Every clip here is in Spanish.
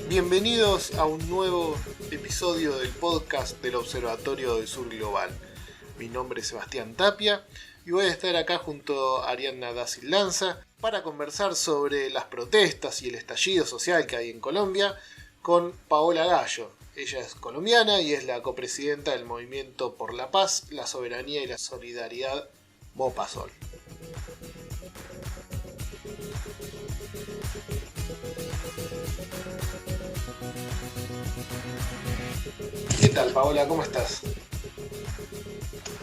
Bienvenidos a un nuevo episodio del podcast del Observatorio del Sur Global. Mi nombre es Sebastián Tapia y voy a estar acá junto a Ariadna da Sillanza para conversar sobre las protestas y el estallido social que hay en Colombia con Paola Gallo. Ella es colombiana y es la copresidenta del Movimiento por la Paz, la Soberanía y la Solidaridad MoPaSol. ¿Qué tal, Paola? ¿Cómo estás?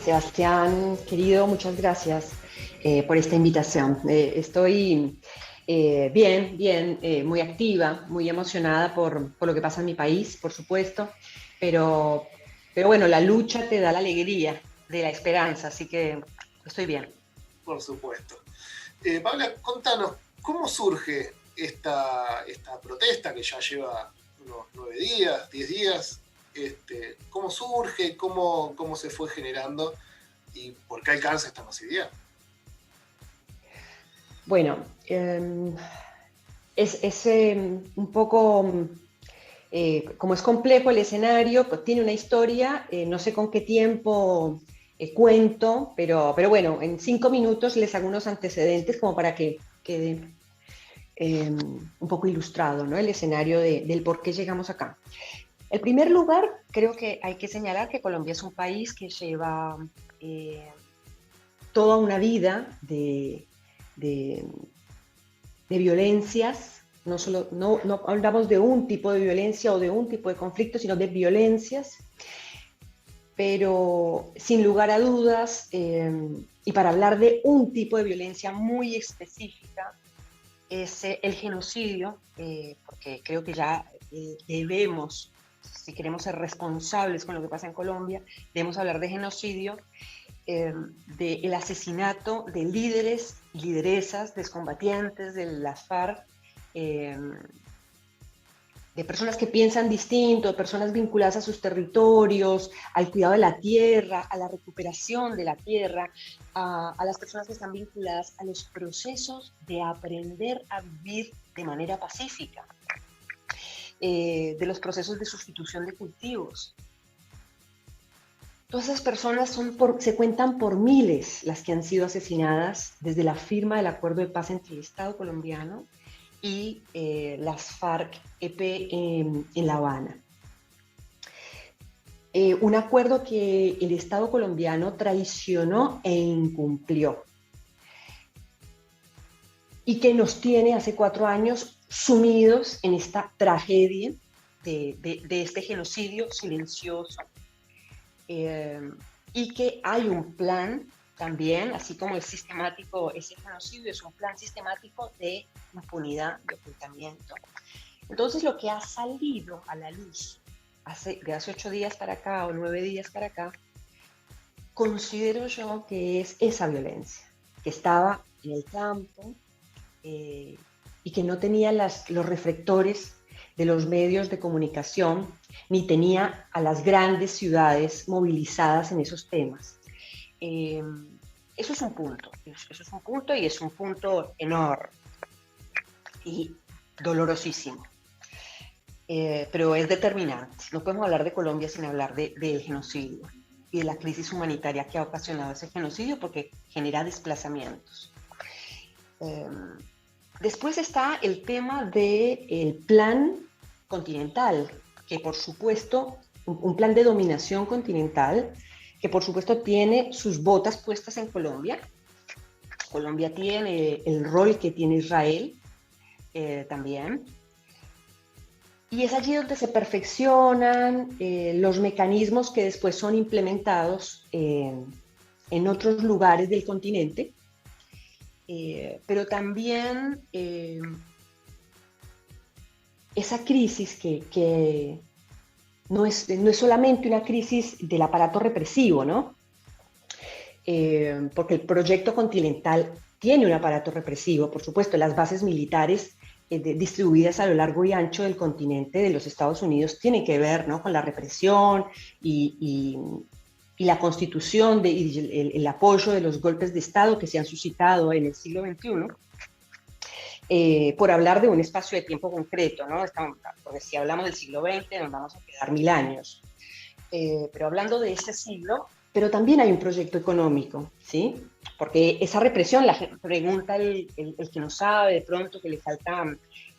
Sebastián, querido, muchas gracias por esta invitación. Estoy bien, muy activa, muy emocionada por lo que pasa en mi país, por supuesto, pero, pero bueno, la lucha te da la alegría de la esperanza, así que estoy bien. Por supuesto. Paola, contanos, ¿cómo surge esta protesta que ya lleva unos 9 días, 10 días? ¿Cómo surge? ¿Cómo se fue generando? ¿Y por qué alcanza esta masividad? Bueno, es un poco, como es complejo el escenario, pues tiene una historia, no sé con qué tiempo cuento, pero bueno, en 5 minutos les hago unos antecedentes como para que quede un poco ilustrado, ¿no? El escenario del por qué llegamos acá. En primer lugar, creo que hay que señalar que Colombia es un país que lleva toda una vida de violencias. No hablamos de un tipo de violencia o de un tipo de conflicto, sino de violencias, pero sin lugar a dudas, y para hablar de un tipo de violencia muy específica, es el genocidio, porque creo que ya debemos, si queremos ser responsables con lo que pasa en Colombia, debemos hablar de genocidio, del asesinato de líderes y lideresas, de excombatientes de las FARC, de personas que piensan distinto, de personas vinculadas a sus territorios, al cuidado de la tierra, a la recuperación de la tierra, a las personas que están vinculadas a los procesos de aprender a vivir de manera pacífica, de los procesos de sustitución de cultivos. Todas esas personas se cuentan por miles las que han sido asesinadas desde la firma del acuerdo de paz entre el Estado colombiano y las FARC-EP en La Habana. Un acuerdo que el Estado colombiano traicionó e incumplió y que nos tiene hace 4 años sumidos en esta tragedia de este genocidio silencioso, y que hay un plan también, así como es sistemático ese genocidio, es un plan sistemático de impunidad, de ocultamiento. Entonces, lo que ha salido a la luz de hace 8 días para acá o 9 días para acá, considero yo que es esa violencia, que estaba en el campo y que no tenía los reflectores de los medios de comunicación, ni tenía a las grandes ciudades movilizadas en esos temas. Eso es un punto y es un punto enorme y dolorosísimo, pero es determinante. No podemos hablar de Colombia sin hablar del genocidio y de la crisis humanitaria que ha ocasionado ese genocidio, porque genera desplazamientos. Después está el tema del plan continental, que por supuesto, un plan de dominación continental, que por supuesto tiene sus botas puestas en Colombia. Colombia tiene el rol que tiene Israel también. Y es allí donde se perfeccionan los mecanismos que después son implementados en otros lugares del continente, pero también esa crisis que no es solamente una crisis del aparato represivo, ¿no? Porque el proyecto continental tiene un aparato represivo, por supuesto, las bases militares distribuidas a lo largo y ancho del continente de los Estados Unidos tienen que ver, ¿no?, con la represión y y la constitución y el apoyo de los golpes de Estado que se han suscitado en el siglo XXI, por hablar de un espacio de tiempo concreto, ¿no? Porque si hablamos del siglo XX nos vamos a quedar 1000 años. Pero hablando de ese siglo, pero también hay un proyecto económico, ¿sí? Porque esa represión, la gente pregunta el que no sabe, de pronto que le falta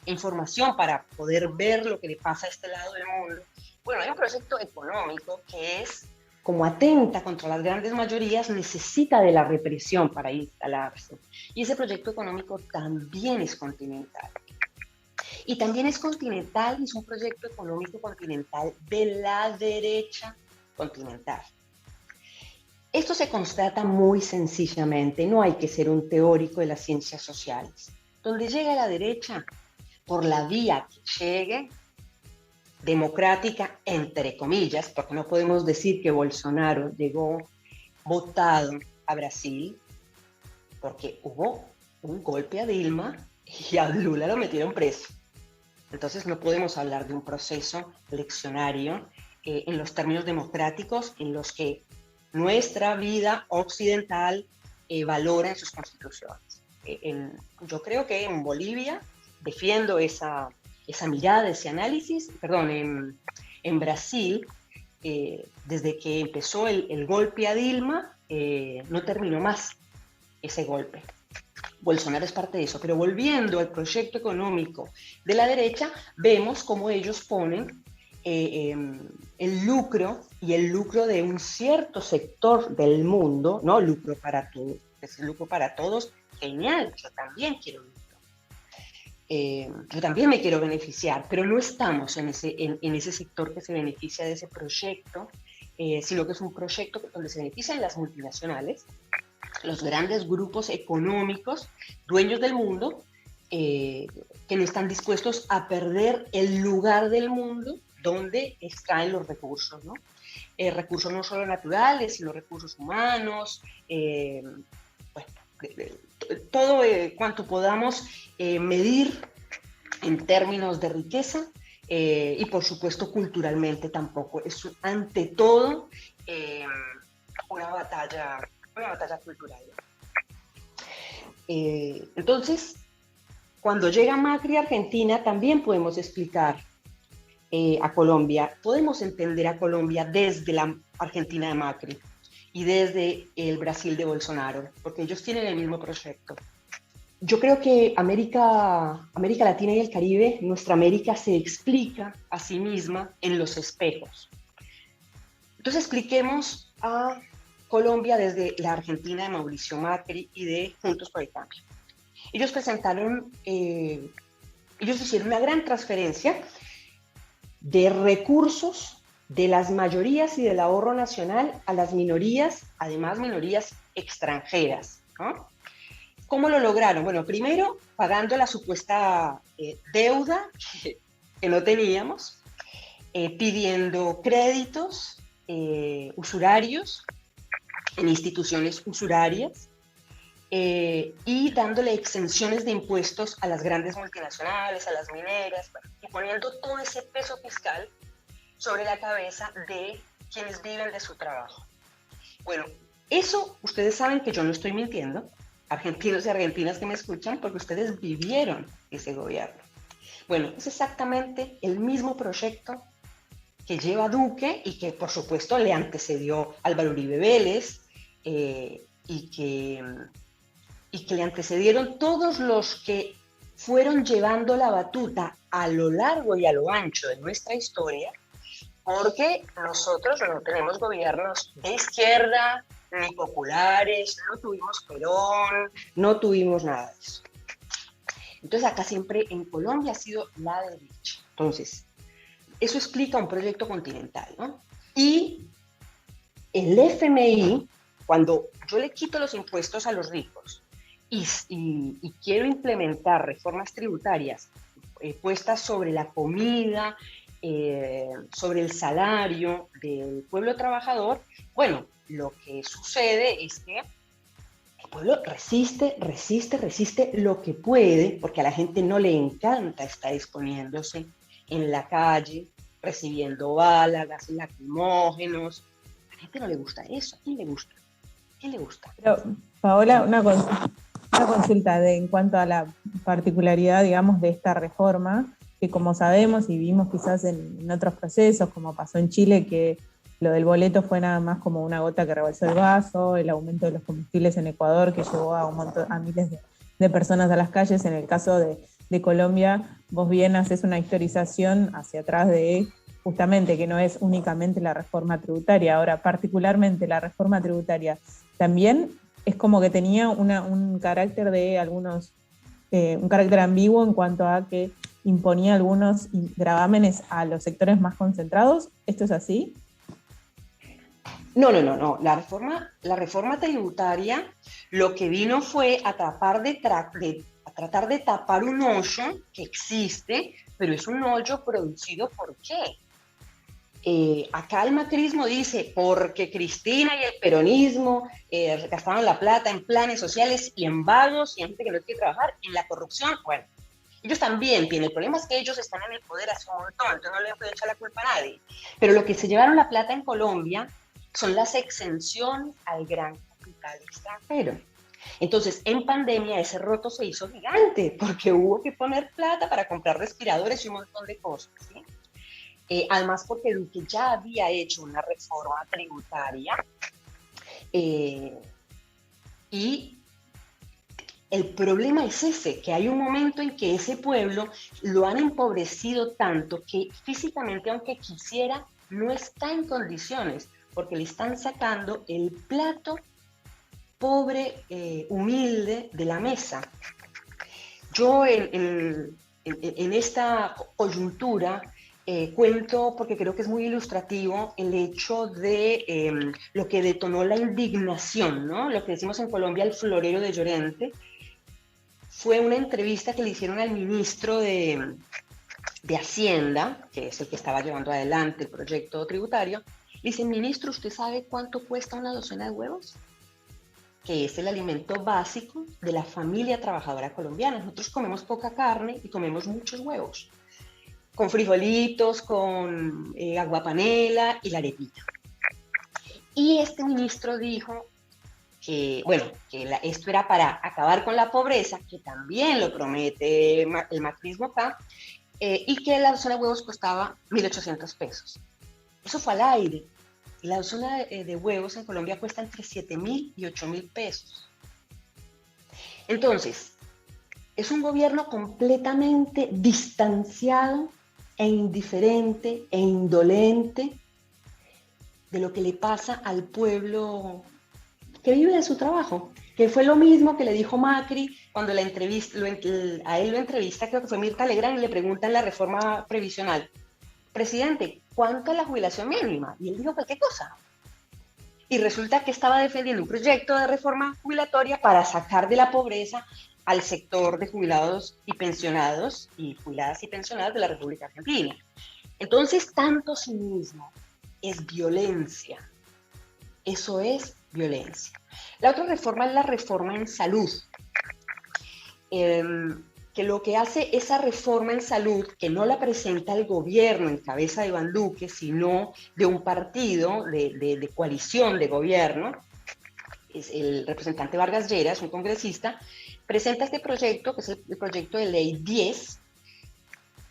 información para poder ver lo que le pasa a este lado del mundo. Bueno, hay un proyecto económico que es, como atenta contra las grandes mayorías, necesita de la represión para instalarse. Y ese proyecto económico también es continental. Y también es continental y es un proyecto económico continental de la derecha continental. Esto se constata muy sencillamente, no hay que ser un teórico de las ciencias sociales. Donde llega la derecha, por la vía que llegue, democrática, entre comillas, porque no podemos decir que Bolsonaro llegó votado a Brasil, porque hubo un golpe a Dilma y a Lula lo metieron preso. Entonces no podemos hablar de un proceso eleccionario en los términos democráticos en los que nuestra vida occidental valora en sus constituciones. Yo creo que en Bolivia defiendo esa mirada, ese análisis. Perdón, en Brasil, desde que empezó el golpe a Dilma, no terminó más ese golpe. Bolsonaro es parte de eso, pero volviendo al proyecto económico de la derecha, vemos cómo ellos ponen el lucro y el lucro de un cierto sector del mundo, ¿no? Lucro para todos, es lucro para todos, genial, yo también quiero lucro. Yo también me quiero beneficiar, pero no estamos en ese sector que se beneficia de ese proyecto, sino que es un proyecto donde se benefician las multinacionales, los grandes grupos económicos, dueños del mundo, que no están dispuestos a perder el lugar del mundo donde extraen los recursos, ¿no? Recursos no solo naturales, sino recursos humanos, todo cuanto podamos medir en términos de riqueza y por supuesto culturalmente tampoco. Es ante todo una batalla cultural. Entonces, cuando llega Macri a Argentina, también podemos explicar a Colombia, podemos entender a Colombia desde la Argentina de Macri y desde el Brasil de Bolsonaro, porque ellos tienen el mismo proyecto. Yo creo que América Latina y el Caribe, nuestra América se explica a sí misma en los espejos. Entonces expliquemos a Colombia desde la Argentina de Mauricio Macri y de Juntos por el Cambio. Ellos hicieron una gran transferencia de recursos de las mayorías y del ahorro nacional a las minorías, además minorías extranjeras, ¿no? ¿Cómo lo lograron? Bueno, primero pagando la supuesta deuda que no teníamos, pidiendo créditos usurarios en instituciones usurarias y dándole exenciones de impuestos a las grandes multinacionales, a las mineras, y poniendo todo ese peso fiscal sobre la cabeza de quienes viven de su trabajo. Bueno, eso ustedes saben que yo no estoy mintiendo, argentinos y argentinas que me escuchan, porque ustedes vivieron ese gobierno. Bueno, es exactamente el mismo proyecto que lleva Duque y que por supuesto le antecedió Álvaro Uribe Vélez y que le antecedieron todos los que fueron llevando la batuta a lo largo y a lo ancho de nuestra historia, porque nosotros no tenemos gobiernos de izquierda, ni populares, no tuvimos Perón, no tuvimos nada de eso. Entonces acá siempre en Colombia ha sido la derecha. Entonces, eso explica un proyecto continental, ¿no? Y el FMI, cuando yo le quito los impuestos a los ricos y quiero implementar reformas tributarias puestas sobre la comida, sobre el salario del pueblo trabajador, bueno, lo que sucede es que el pueblo resiste lo que puede, porque a la gente no le encanta estar exponiéndose en la calle, recibiendo balas, gases lacrimógenos. A la gente no le gusta eso. ¿A quién le gusta? ¿A quién le gusta? Pero, Paola, una consulta en cuanto a la particularidad, digamos, de esta reforma, que como sabemos y vimos quizás en otros procesos, como pasó en Chile, que lo del boleto fue nada más como una gota que rebalsó el vaso, el aumento de los combustibles en Ecuador que llevó a miles de personas a las calles. En el caso de Colombia, vos bien haces una historización hacia atrás de justamente que no es únicamente la reforma tributaria. Ahora, particularmente la reforma tributaria también es como que tenía un carácter de algunos, un carácter ambiguo en cuanto a que imponía algunos gravámenes a los sectores más concentrados. ¿Esto es así? No. La reforma tributaria lo que vino fue a tratar de tapar un hoyo que existe, pero es un hoyo producido ¿por qué? Acá el macrismo dice, porque Cristina y el peronismo gastaron la plata en planes sociales y en vagos y en gente que no quiere trabajar, en la corrupción. Bueno, ellos también tienen, el problema es que ellos están en el poder hace un montón, entonces no le pueden echar la culpa a nadie. Pero lo que se llevaron la plata en Colombia son las exenciones al gran capital extranjero. Entonces, en pandemia ese roto se hizo gigante porque hubo que poner plata para comprar respiradores y un montón de cosas, ¿sí? Además porque Duque ya había hecho una reforma tributaria y el problema es ese, que hay un momento en que ese pueblo lo han empobrecido tanto que físicamente, aunque quisiera, no está en condiciones, porque le están sacando el plato pobre, humilde de la mesa. Yo en esta coyuntura cuento, porque creo que es muy ilustrativo, el hecho de lo que detonó la indignación, ¿no? Lo que decimos en Colombia, el florero de Llorente. Fue una entrevista que le hicieron al ministro de Hacienda, que es el que estaba llevando adelante el proyecto tributario. Le dicen, ministro, ¿usted sabe cuánto cuesta una docena de huevos? Que es el alimento básico de la familia trabajadora colombiana. Nosotros comemos poca carne y comemos muchos huevos, con frijolitos, con aguapanela y la arepita. Y este ministro dijo que, bueno, que esto era para acabar con la pobreza, que también lo promete el macrismo acá, y que la docena de huevos costaba 1.800 pesos. Eso fue al aire. La docena de huevos en Colombia cuesta entre 7.000 y 8.000 pesos. Entonces, es un gobierno completamente distanciado e indiferente e indolente de lo que le pasa al pueblo que vive de su trabajo, que fue lo mismo que le dijo Macri cuando a él lo entrevista, creo que fue Mirta Legrand, y le preguntan la reforma previsional. Presidente, ¿cuánto es la jubilación mínima? Y él dijo cualquier cosa. Y resulta que estaba defendiendo un proyecto de reforma jubilatoria para sacar de la pobreza al sector de jubilados y pensionados y jubiladas y pensionadas de la República Argentina. Entonces, tanto cinismo es violencia. Eso es violencia. La otra reforma es la reforma en salud. Que lo que hace esa reforma en salud, que no la presenta el gobierno en cabeza de Iván Duque, sino de un partido de coalición de gobierno, es el representante Vargas Lleras, un congresista, presenta este proyecto, que es el proyecto de ley 10,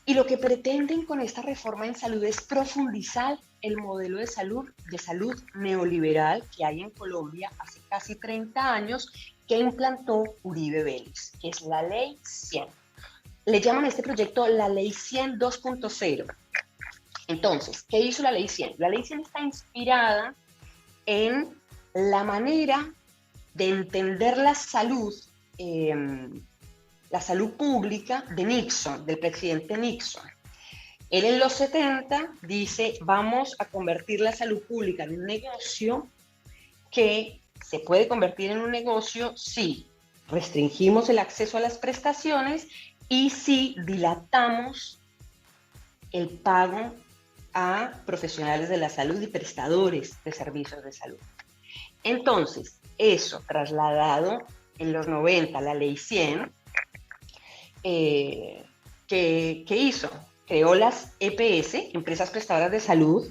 y lo que pretenden con esta reforma en salud es profundizar el modelo de salud neoliberal que hay en Colombia hace casi 30 años, que implantó Uribe Vélez, que es la Ley 100. Le llaman a este proyecto la Ley 100 2.0. Entonces, ¿qué hizo la Ley 100? La Ley 100 está inspirada en la manera de entender la salud pública de Nixon, del presidente Nixon. Él en los 70 dice, vamos a convertir la salud pública en un negocio que se puede convertir en un negocio si restringimos el acceso a las prestaciones y si dilatamos el pago a profesionales de la salud y prestadores de servicios de salud. Entonces, eso trasladado en los 90 a la Ley 100, ¿qué hizo? Creó las EPS, Empresas Prestadoras de Salud,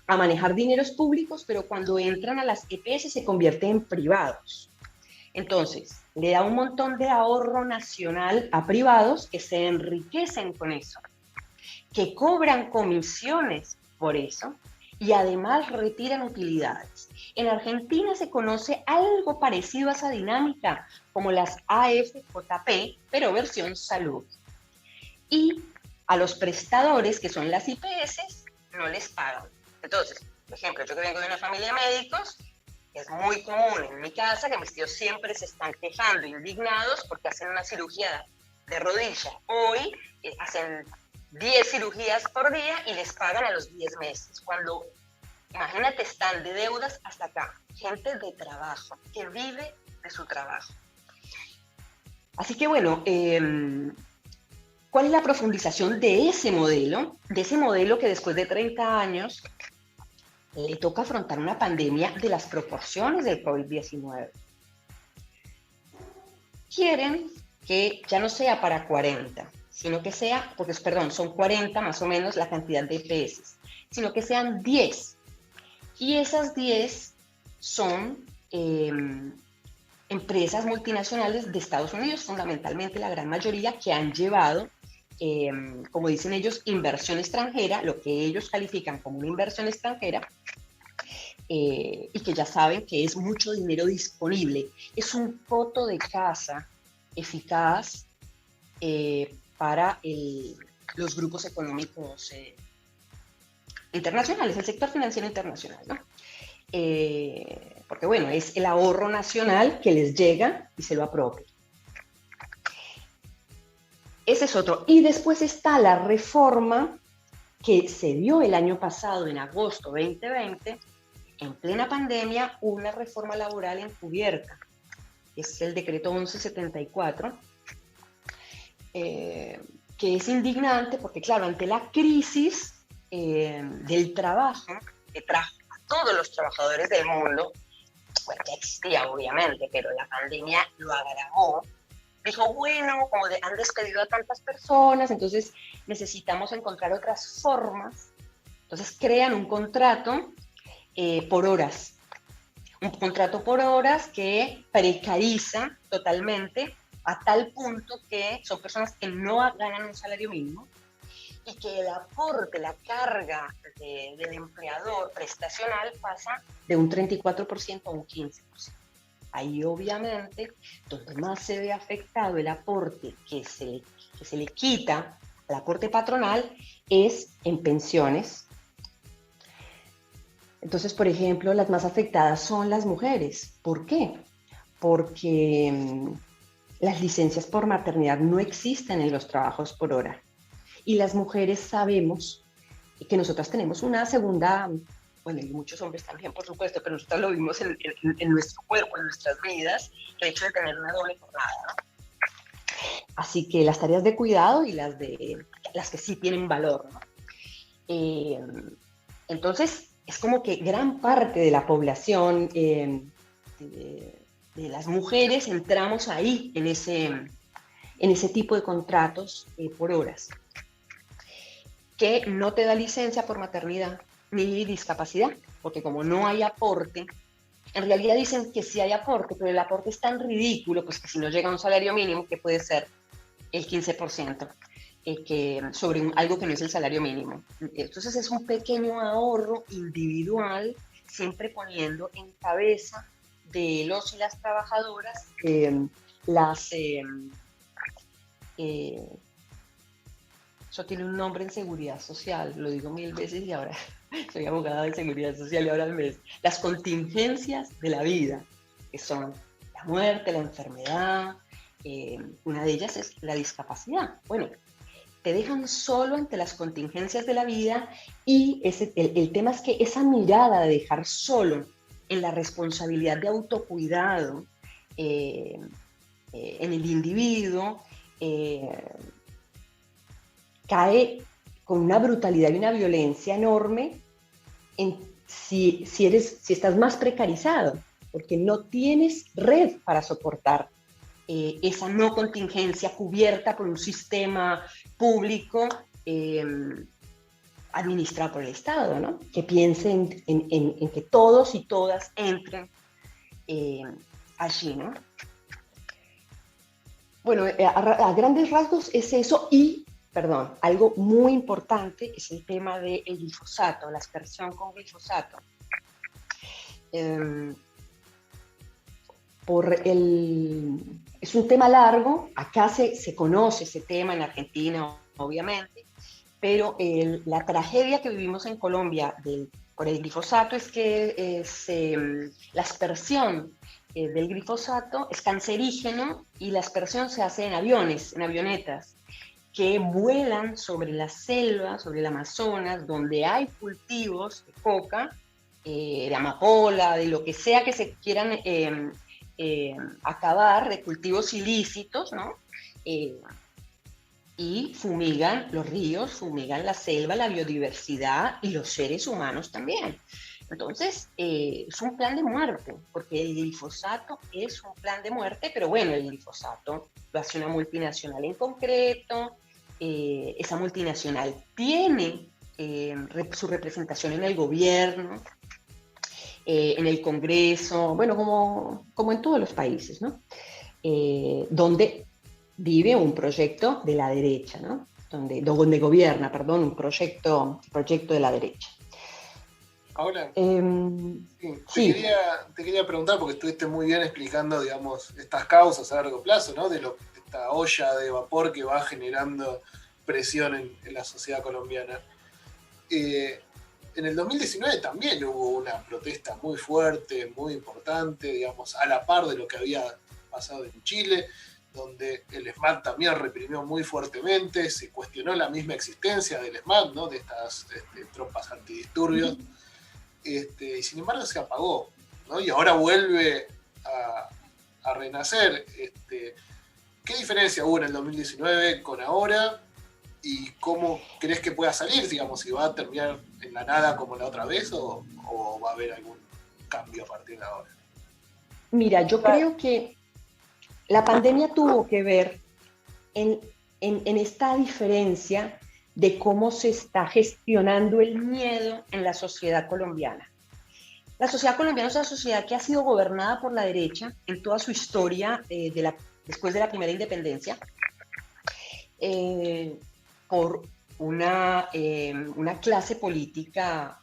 a manejar dineros públicos, pero cuando entran a las EPS se convierten en privados. Entonces, le da un montón de ahorro nacional a privados que se enriquecen con eso, que cobran comisiones por eso y además retiran utilidades. En Argentina se conoce algo parecido a esa dinámica, como las AFJP, pero versión salud. Y a los prestadores, que son las IPS, no les pagan. Entonces, por ejemplo, yo que vengo de una familia de médicos, es muy común en mi casa que mis tíos siempre se están quejando, indignados, porque hacen una cirugía de rodilla. Hoy hacen 10 cirugías por día y les pagan a los 10 meses. Cuando, imagínate, están de deudas hasta acá. Gente de trabajo, que vive de su trabajo. Así que bueno, ¿cuál es la profundización de ese modelo? De ese modelo que después de 30 años le toca afrontar una pandemia de las proporciones del COVID-19. Quieren que ya no sea para 40, sino que sea, porque perdón, son 40 más o menos la cantidad de EPS, sino que sean 10. Y esas 10 son empresas multinacionales de Estados Unidos, fundamentalmente la gran mayoría, que han llevado, como dicen ellos, inversión extranjera, lo que ellos califican como una inversión extranjera, y que ya saben que es mucho dinero disponible. Es un coto de casa eficaz para los grupos económicos internacionales, el sector financiero internacional, ¿no? Porque bueno, es el ahorro nacional que les llega y se lo apropia. Ese es otro. Y después está la reforma que se dio el año pasado, en agosto 2020, en plena pandemia, una reforma laboral encubierta. Es el decreto 1174, que es indignante porque, claro, ante la crisis del trabajo, que trajo a todos los trabajadores del mundo, bueno, ya existía obviamente, pero la pandemia lo agravó, dijo, bueno, como han despedido a tantas personas, entonces necesitamos encontrar otras formas. Entonces crean un contrato por horas. Un contrato por horas que precariza totalmente a tal punto que son personas que no ganan un salario mínimo y que el aporte, la carga del empleador prestacional pasa de un 34% a un 15%. Ahí obviamente donde más se ve afectado el aporte que se le quita al aporte patronal es en pensiones. Entonces, por ejemplo, las más afectadas son las mujeres. ¿Por qué? Porque las licencias por maternidad no existen en los trabajos por hora. Y las mujeres sabemos que nosotras tenemos una segunda, bueno, y muchos hombres también, por supuesto, pero nosotros lo vimos en nuestro cuerpo, en nuestras vidas, el hecho de tener una doble jornada, ¿no? Así que las tareas de cuidado y las que sí tienen valor, ¿no? Entonces, es como que gran parte de la población, de las mujeres, entramos ahí, en ese tipo de contratos por horas, que no te da licencia por maternidad ni discapacidad, porque como no hay aporte, en realidad dicen que sí hay aporte, pero el aporte es tan ridículo, pues que si no llega a un salario mínimo, que puede ser el 15%, sobre algo que no es el salario mínimo. Entonces es un pequeño ahorro individual, siempre poniendo en cabeza de los y las trabajadoras eso tiene un nombre en seguridad social, lo digo 1000 veces y ahora soy abogada de seguridad social y ahora al mes. Las contingencias de la vida, que son la muerte, la enfermedad, una de ellas es la discapacidad. Bueno, te dejan solo ante las contingencias de la vida y el tema es que esa mirada de dejar solo en la responsabilidad de autocuidado en el individuo cae con una brutalidad y una violencia enorme si estás más precarizado, porque no tienes red para soportar esa no contingencia cubierta por un sistema público administrado por el Estado, ¿no? Que piense en que todos y todas entren allí, ¿no? Bueno, a grandes rasgos es eso y, perdón, algo muy importante es el tema del glifosato, la aspersión con glifosato. Es un tema largo, acá se conoce ese tema en Argentina, obviamente, pero la tragedia que vivimos en Colombia por el glifosato es que la aspersión del glifosato es cancerígeno y la aspersión se hace en aviones, en avionetas, que vuelan sobre la selva, sobre el Amazonas, donde hay cultivos de coca, de amapola, de lo que sea que se quieran acabar, de cultivos ilícitos, ¿no? Y fumigan los ríos, fumigan la selva, la biodiversidad y los seres humanos también. Entonces, es un plan de muerte, porque el glifosato es un plan de muerte, pero bueno, el glifosato lo hace una multinacional en concreto, esa multinacional tiene su representación en el gobierno, en el Congreso, bueno, como en todos los países, ¿no? Donde vive un proyecto de la derecha, ¿no? Donde gobierna, perdón, un proyecto de la derecha. Ahora, sí. te quería preguntar, porque estuviste muy bien explicando, digamos, estas causas a largo plazo, ¿no? De esta olla de vapor que va generando presión en la sociedad colombiana. En el 2019 también hubo una protesta muy fuerte, muy importante, digamos, a la par de lo que había pasado en Chile, donde el ESMAD también reprimió muy fuertemente, se cuestionó la misma existencia del ESMAD, ¿no? De estas tropas antidisturbios, y sin embargo se apagó, ¿no? Y ahora vuelve a renacer. ¿Qué diferencia hubo en el 2019 con ahora? ¿Y cómo crees que pueda salir, digamos, si va a terminar en la nada como la otra vez o va a haber algún cambio a partir de ahora? Mira, yo creo que la pandemia tuvo que ver en esta diferencia de cómo se está gestionando el miedo en la sociedad colombiana. La sociedad colombiana es una sociedad que ha sido gobernada por la derecha en toda su historia después de la primera independencia, por una clase política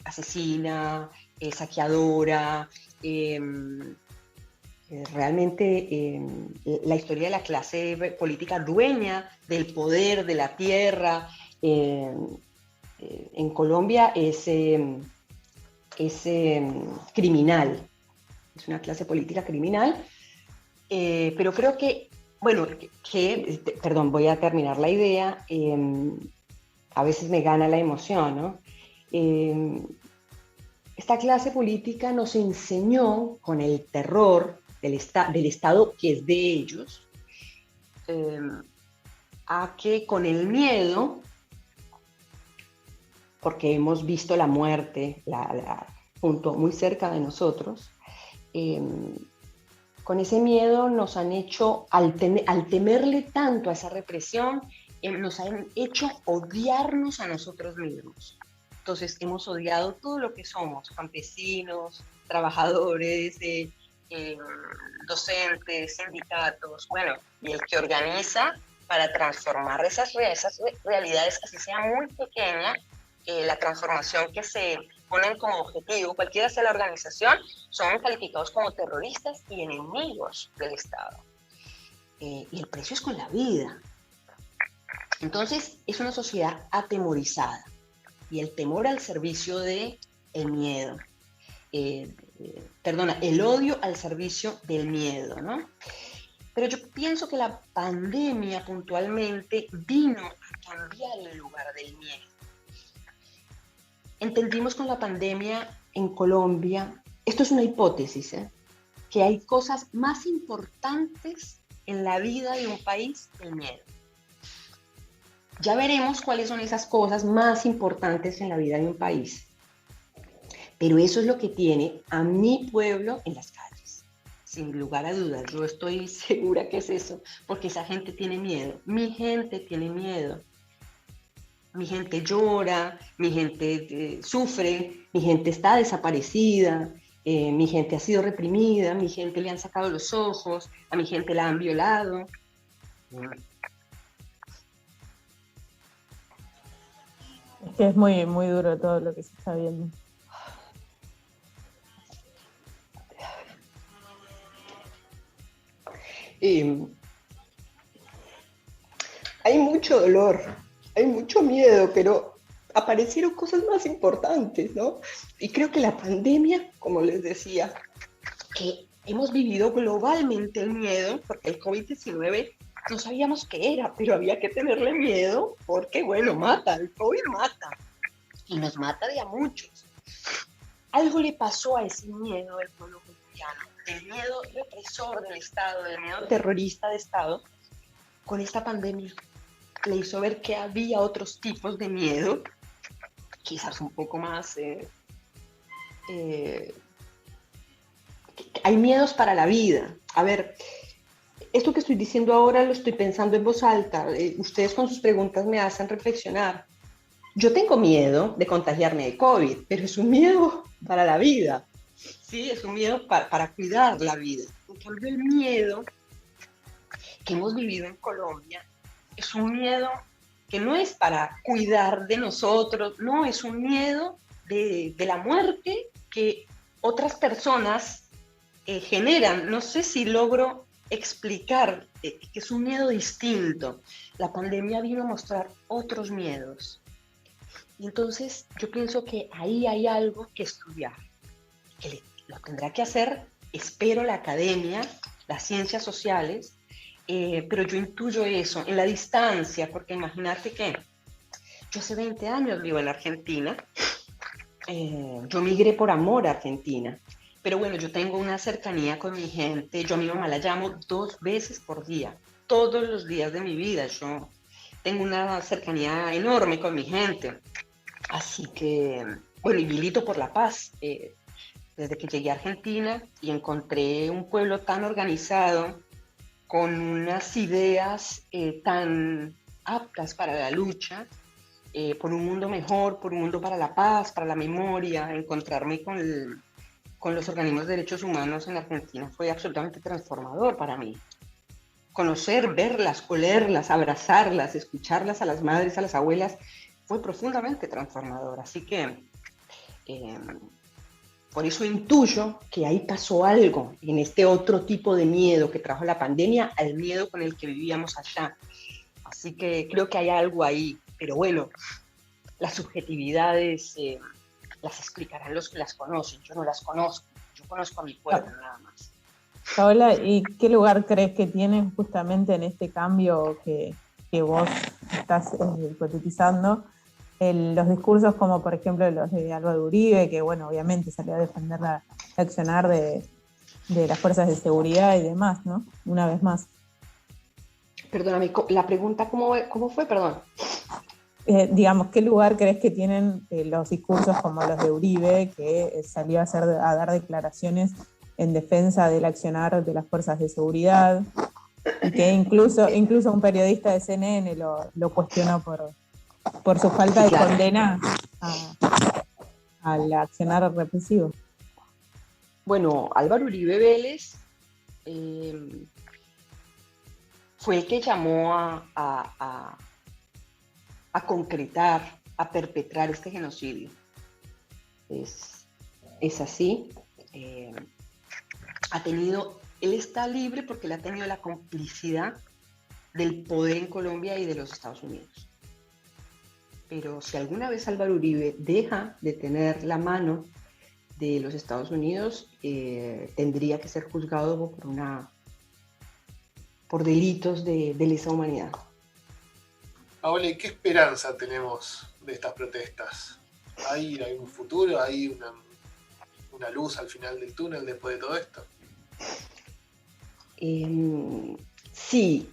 asesina, saqueadora. Realmente la historia de la clase política dueña del poder, de la tierra, en Colombia es criminal, es una clase política criminal, pero creo que, bueno, perdón, voy a terminar la idea, a veces me gana la emoción, ¿no? Esta clase política nos enseñó con el terror del Estado que es de ellos, a que con el miedo, porque hemos visto la muerte junto muy cerca de nosotros, con ese miedo nos han hecho, al temerle tanto a esa represión, nos han hecho odiarnos a nosotros mismos. Entonces hemos odiado todo lo que somos, campesinos, trabajadores, docentes, sindicatos, bueno, y el que organiza para transformar esas realidades, así sea muy pequeña, la transformación que se ponen como objetivo, cualquiera sea la organización, son calificados como terroristas y enemigos del Estado. Y el precio es con la vida. Entonces, es una sociedad atemorizada y el temor al servicio del miedo. El odio al servicio del miedo, ¿no? Pero yo pienso que la pandemia puntualmente vino a cambiar el lugar del miedo. Entendimos con la pandemia en Colombia, esto es una hipótesis, que hay cosas más importantes en la vida de un país que el miedo. Ya veremos cuáles son esas cosas más importantes en la vida de un país. Pero eso es lo que tiene a mi pueblo en las calles. Sin lugar a dudas, yo estoy segura que es eso, porque esa gente tiene miedo. Mi gente tiene miedo. mi gente llora, mi gente sufre, mi gente está desaparecida, mi gente ha sido reprimida, mi gente le han sacado los ojos, a mi gente la han violado. Es que es muy, muy duro todo lo que se está viendo. Hay mucho dolor, hay mucho miedo, pero aparecieron cosas más importantes, ¿no? Y creo que la pandemia, como les decía, que hemos vivido globalmente el miedo, porque el COVID-19 no sabíamos qué era, pero había que tenerle miedo porque, bueno, mata, el COVID mata, y nos mata de a muchos. Algo le pasó a ese miedo del pueblo colombiano, del miedo represor del Estado, del miedo terrorista de Estado, con esta pandemia. Le hizo ver que había otros tipos de miedo, quizás un poco más... hay miedos para la vida. A ver, esto que estoy diciendo ahora lo estoy pensando en voz alta. Ustedes con sus preguntas me hacen reflexionar. Yo tengo miedo de contagiarme de COVID, pero es un miedo para la vida. Sí, es un miedo para cuidar la vida. En cambio, el miedo que hemos vivido en Colombia es un miedo que no es para cuidar de nosotros, no, es un miedo de la muerte que otras personas generan. No sé si logro explicar que es un miedo distinto. La pandemia vino a mostrar otros miedos. Y entonces yo pienso que ahí hay algo que estudiar, que lo tendrá que hacer, espero, la academia, las ciencias sociales, pero yo intuyo eso en la distancia, porque imagínate que yo hace 20 años vivo en Argentina, yo migré por amor a Argentina, pero bueno, yo tengo una cercanía con mi gente, yo a mi mamá la llamo 2 veces por día, todos los días de mi vida, yo tengo una cercanía enorme con mi gente, así que, bueno, y milito por la paz, desde que llegué a Argentina y encontré un pueblo tan organizado, con unas ideas tan aptas para la lucha, por un mundo mejor, por un mundo para la paz, para la memoria. Encontrarme con los organismos de derechos humanos en Argentina fue absolutamente transformador para mí. Conocer, verlas, olerlas, abrazarlas, escucharlas a las madres, a las abuelas, fue profundamente transformador. Así que por eso intuyo que ahí pasó algo en este otro tipo de miedo que trajo la pandemia al miedo con el que vivíamos allá. Así que creo que hay algo ahí. Pero bueno, las subjetividades las explicarán los que las conocen. Yo no las conozco. Yo conozco a mi pueblo nada más. Paola, ¿y qué lugar crees que tienen justamente en este cambio que vos estás hipotetizando? Los discursos como por ejemplo los de Álvaro Uribe, que bueno, obviamente salió a defender el accionar de las fuerzas de seguridad y demás, ¿no? Una vez más. Perdóname, la pregunta, ¿cómo fue? Perdón. Digamos, ¿qué lugar crees que tienen los discursos como los de Uribe, que salió a dar declaraciones en defensa del accionar de las fuerzas de seguridad, y que incluso un periodista de CNN lo cuestionó por su falta de condena al accionar represivo? Bueno, Álvaro Uribe Vélez fue el que llamó a concretar, a perpetrar este genocidio. Es así. Él está libre porque él ha tenido la complicidad del poder en Colombia y de los Estados Unidos. Pero si alguna vez Álvaro Uribe deja de tener la mano de los Estados Unidos, tendría que ser juzgado por delitos de lesa humanidad. Paola, ¿qué esperanza tenemos de estas protestas? ¿Hay un futuro? ¿Hay una luz al final del túnel después de todo esto? Sí.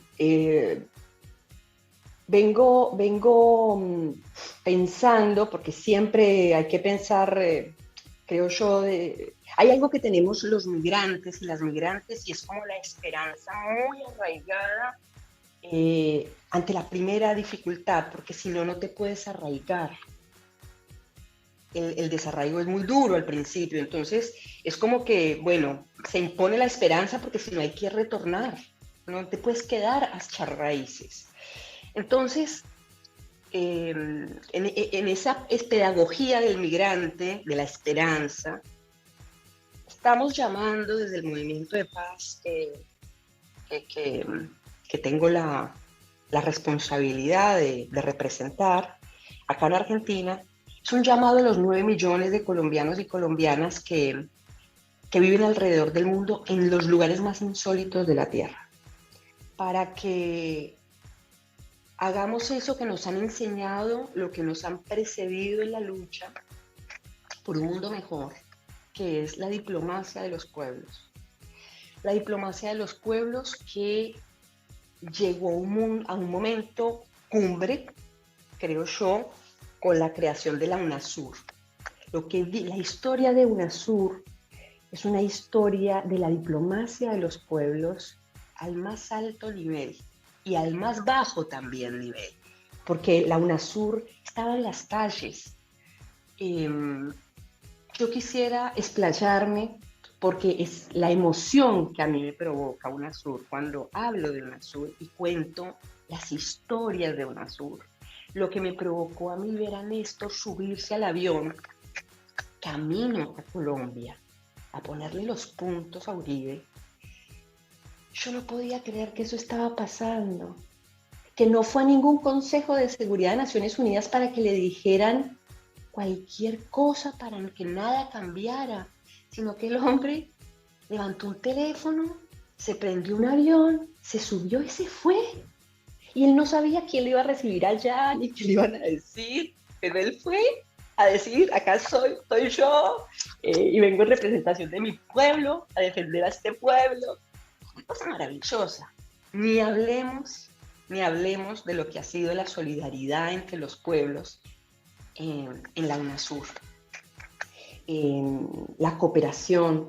Vengo pensando, porque siempre hay que pensar, creo yo, hay algo que tenemos los migrantes y las migrantes, y es como la esperanza muy arraigada ante la primera dificultad, porque si no, no te puedes arraigar. El desarraigo es muy duro al principio, entonces es como que, bueno, se impone la esperanza porque si no hay que retornar, no te puedes quedar a echar raíces. Entonces, en esa pedagogía del migrante, de la esperanza, estamos llamando desde el movimiento de paz que tengo la responsabilidad de representar acá en Argentina. Es un llamado a los 9 millones de colombianos y colombianas que viven alrededor del mundo en los lugares más insólitos de la Tierra, para que hagamos eso que nos han enseñado, lo que nos han precedido en la lucha por un mundo mejor, que es la diplomacia de los pueblos. La diplomacia de los pueblos que llegó a un momento cumbre, creo yo, con la creación de la UNASUR. La historia de UNASUR es una historia de la diplomacia de los pueblos al más alto nivel y al más bajo también nivel, porque la UNASUR estaba en las calles. Yo quisiera explayarme porque es la emoción que a mí me provoca UNASUR cuando hablo de UNASUR y cuento las historias de UNASUR. Lo que me provocó a mí ver a Néstor subirse al avión camino a Colombia a ponerle los puntos a Uribe. Yo no podía creer que eso estaba pasando, que no fue a ningún Consejo de Seguridad de Naciones Unidas para que le dijeran cualquier cosa para que nada cambiara, sino que el hombre levantó un teléfono, se prendió un avión, se subió y se fue. Y él no sabía quién le iba a recibir allá, ni qué le iban a decir, pero él fue a decir, acá estoy yo, y vengo en representación de mi pueblo, a defender a este pueblo. Una cosa maravillosa. Ni hablemos de lo que ha sido la solidaridad entre los pueblos en la UNASUR, la cooperación,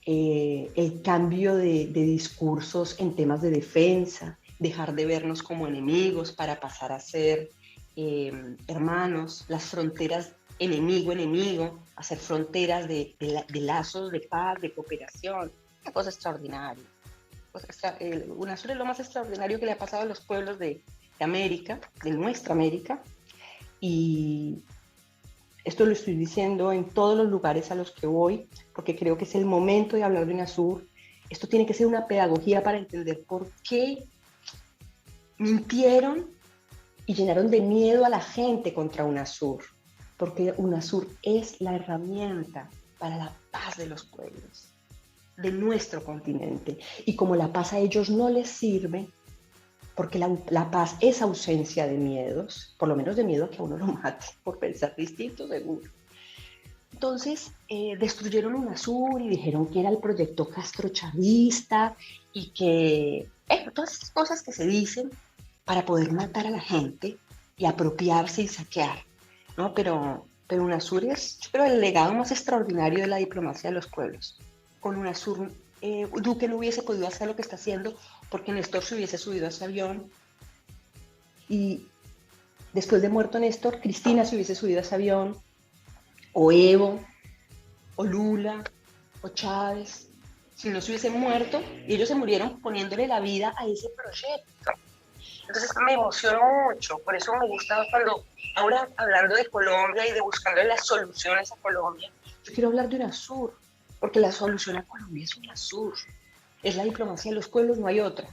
el cambio de discursos en temas de defensa, dejar de vernos como enemigos para pasar a ser hermanos, las fronteras enemigo, hacer fronteras de lazos de paz, de cooperación, una cosa extraordinaria. UNASUR es lo más extraordinario que le ha pasado a los pueblos de América, de nuestra América, y esto lo estoy diciendo en todos los lugares a los que voy, porque creo que es el momento de hablar de UNASUR. Esto tiene que ser una pedagogía para entender por qué mintieron y llenaron de miedo a la gente contra UNASUR, porque UNASUR es la herramienta para la paz de los pueblos, de nuestro continente. Y como la paz a ellos no les sirve, porque la paz es ausencia de miedos, por lo menos de miedo a que a uno lo mate, por pensar distinto, seguro. Entonces, destruyeron UNASUR y dijeron que era el proyecto castrochavista y que todas esas cosas que se dicen para poder matar a la gente y apropiarse y saquear, ¿no? Pero UNASUR es, yo creo, el legado más extraordinario de la diplomacia de los pueblos. Con UNASUR, Duque no hubiese podido hacer lo que está haciendo porque Néstor se hubiese subido a ese avión y después de muerto Néstor, Cristina se hubiese subido a ese avión, o Evo, o Lula, o Chávez, si no se hubiesen muerto, y ellos se murieron poniéndole la vida a ese proyecto. Entonces me emociono mucho, por eso me gusta cuando, ahora hablando de Colombia y de buscando las soluciones a Colombia, yo quiero hablar de UNASUR, porque la solución a Colombia es UNASUR, es la diplomacia de los pueblos, no hay otra.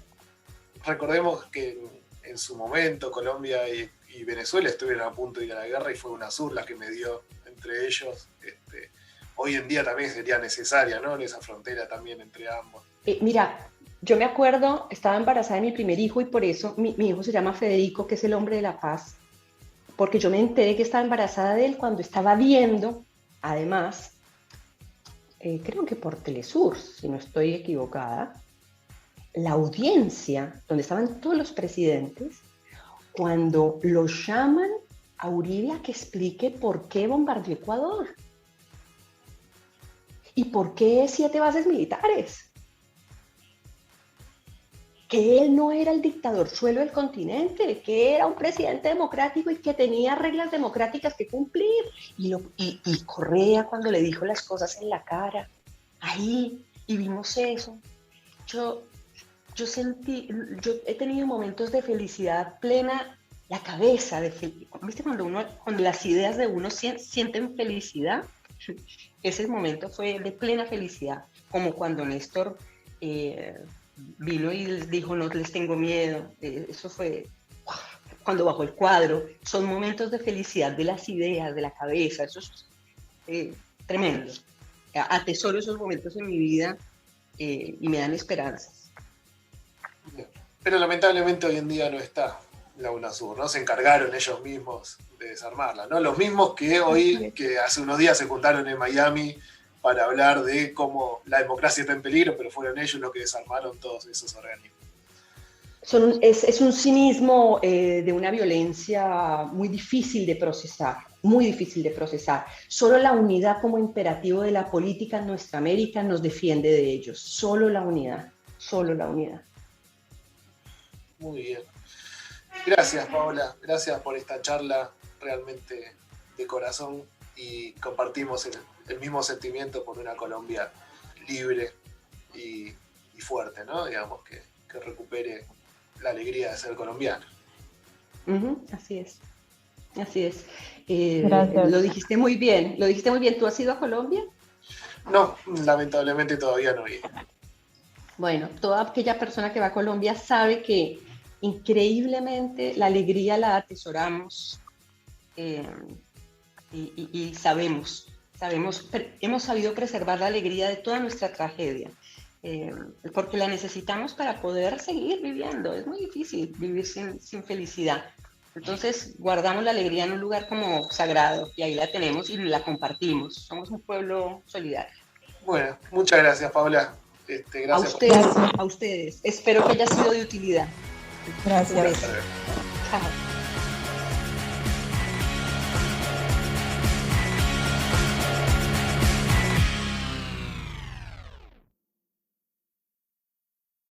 Recordemos que en su momento Colombia y Venezuela estuvieron a punto de ir a la guerra y fue UNASUR la que medió entre ellos. Hoy en día también sería necesaria, ¿no?, esa frontera también entre ambos. Mira, yo me acuerdo, estaba embarazada de mi primer hijo y por eso mi hijo se llama Federico, que es el hombre de la paz, porque yo me enteré que estaba embarazada de él cuando estaba viendo, además, creo que por Telesur, si no estoy equivocada, la audiencia donde estaban todos los presidentes, cuando los llaman a Uribe a que explique por qué bombardeó Ecuador y por qué 7 bases militares. que él no era el dictador suelo del continente, que era un presidente democrático y que tenía reglas democráticas que cumplir. Y Correa cuando le dijo las cosas en la cara, ahí, y vimos eso. Yo he tenido momentos de felicidad plena, la cabeza de felicidad. ¿Viste cuando las ideas de uno sienten felicidad? Ese momento fue de plena felicidad, como cuando Néstor vino y les dijo, no les tengo miedo. Eso fue cuando bajó el cuadro. Son momentos de felicidad de las ideas, de la cabeza. Eso es tremendo. Atesoro esos momentos en mi vida y me dan esperanzas. Pero lamentablemente hoy en día no está la UNASUR, ¿no? Se encargaron ellos mismos de desarmarla, ¿no? Los mismos que hace unos días se juntaron en Miami para hablar de cómo la democracia está en peligro, pero fueron ellos los que desarmaron todos esos organismos. Es un cinismo de una violencia muy difícil de procesar, muy difícil de procesar. Solo la unidad como imperativo de la política en nuestra América nos defiende de ellos. Solo la unidad, solo la unidad. Muy bien. Gracias, Paola. Gracias por esta charla realmente de corazón y compartimos el mismo sentimiento por una Colombia libre y fuerte, ¿no? Digamos, que recupere la alegría de ser colombiano. Así es. Así es. Gracias. Lo dijiste muy bien. ¿Tú has ido a Colombia? No, lamentablemente todavía no he ido. Bueno, toda aquella persona que va a Colombia sabe que increíblemente la alegría la atesoramos y sabemos, hemos sabido preservar la alegría de toda nuestra tragedia, porque la necesitamos para poder seguir viviendo. Es muy difícil vivir sin felicidad. Entonces guardamos la alegría en un lugar como sagrado y ahí la tenemos y la compartimos. Somos un pueblo solidario. Bueno, muchas gracias, Paola. Gracias a ustedes. Espero que haya sido de utilidad. Gracias. Chao.